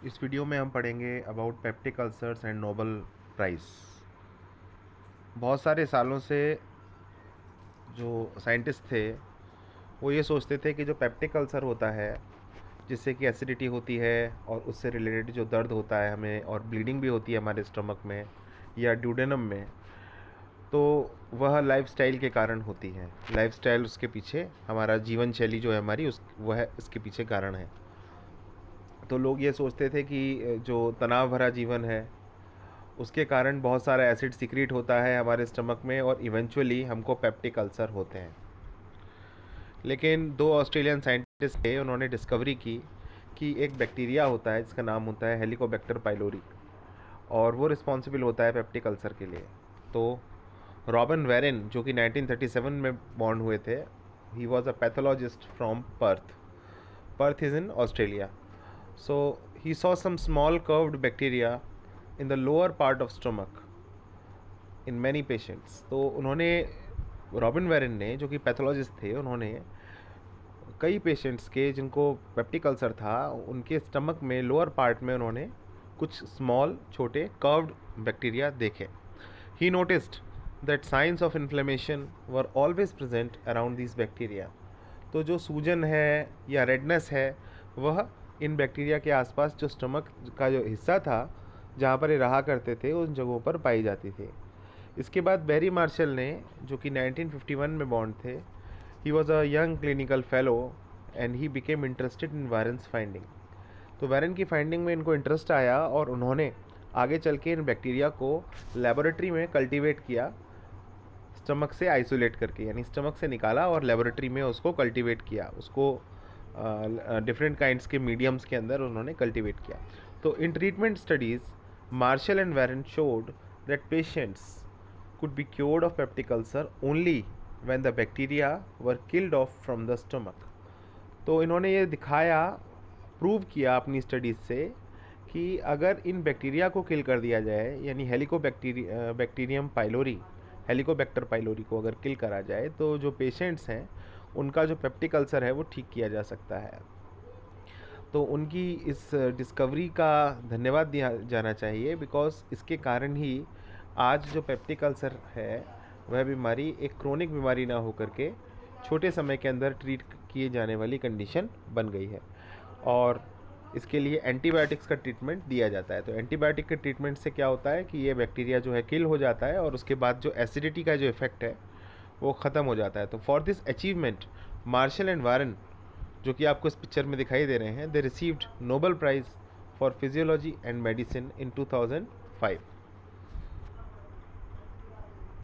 इस वीडियो में हम पढ़ेंगे about peptic ulcers and Nobel prize. बहुत सारे सालों से जो साइंटिस्ट थे वो ये सोचते थे कि जो पेप्टिक अल्सर होता है, जिससे कि एसिडिटी होती है और उससे रिलेटेड जो दर्द होता है हमें, और ब्लीडिंग भी होती है हमारे स्टमक में या ड्यूडेनम में, तो वह लाइफस्टाइल के कारण होती है। लाइफस्टाइल उसके पीछे, हमारा जीवन शैली जो है हमारी, उस वह इसके पीछे कारण है। तो लोग ये सोचते थे कि जो तनाव भरा जीवन है उसके कारण बहुत सारा एसिड सिक्रीट होता है हमारे स्टमक में और इवेंचुअली हमको पेप्टिक अल्सर होते हैं। लेकिन दो ऑस्ट्रेलियन साइंटिस्ट थे, उन्होंने डिस्कवरी की कि एक बैक्टीरिया होता है जिसका नाम होता है हेलिकोबैक्टर पाइलोरी, और वो रिस्पॉन्सिबल होता है पेप्टिक अल्सर के लिए। तो रॉबिन वेरेन, जो कि 1937 में बॉर्न हुए थे, he was a pathologist from Perth. Perth is in Australia. So he saw some small curved bacteria in the lower part of stomach in many patients. तो उन्होंने, रॉबिन वेरेन ने, जो कि पैथोलॉजिस्ट थे, उन्होंने कई पेशेंट्स के जिनको पेप्टिक अल्सर था उनके स्टमक में लोअर पार्ट में उन्होंने कुछ स्मॉल छोटे कर्व्ड बैक्टीरिया देखे। ही noticed that science of inflammation were always present around this bacteria. तो जो सूजन है या रेडनेस है वह इन बैक्टीरिया के आसपास, जो स्टमक का जो हिस्सा था जहाँ पर ये रहा करते थे, उन जगहों पर पाई जाती थी। इसके बाद बैरी मार्शल ने, जो कि 1951 में बॉर्न थे, he was a young clinical fellow and he became interested in Warren's finding. तो वायरन की फाइंडिंग में इनको इंटरेस्ट आया और उन्होंने आगे चल के इन बैक्टीरिया को लेबोरेटरी में कल्टीवेट किया, स्टमक से आइसोलेट करके, यानी स्टमक से निकाला और लेबोरेटरी में उसको कल्टीवेट किया, उसको डिफरेंट काइंड्स के मीडियम्स के अंदर उन्होंने कल्टीवेट किया। तो in treatment studies Marshall and Warren showed that patients could be cured of peptic ulcer only when the bacteria were killed off from the stomach. तो इन्होंने ये दिखाया, प्रूव किया अपनी स्टडीज़ से कि अगर इन बैक्टीरिया को किल कर दिया जाए, यानी बैक्टीरियम पाइलोरी, हेलिकोबैक्टर पाइलोरी को अगर किल करा जाए, तो जो पेशेंट्स हैं उनका जो पेप्टिक अल्सर है वो ठीक किया जा सकता है। तो उनकी इस डिस्कवरी का धन्यवाद दिया जाना चाहिए, बिकॉज इसके कारण ही आज जो पेप्टिक अल्सर है वह बीमारी एक क्रोनिक बीमारी ना होकर के छोटे समय के अंदर ट्रीट किए जाने वाली कंडीशन बन गई है, और इसके लिए एंटीबायोटिक्स का ट्रीटमेंट दिया जाता है। तो एंटीबायोटिक के ट्रीटमेंट से क्या होता है कि ये बैक्टीरिया जो है किल हो जाता है और उसके बाद जो एसिडिटी का जो इफेक्ट है वो ख़त्म हो जाता है। तो for this achievement Marshall and Warren, जो कि आपको इस पिक्चर में दिखाई दे रहे हैं, they received Nobel prize for physiology and medicine in 2005।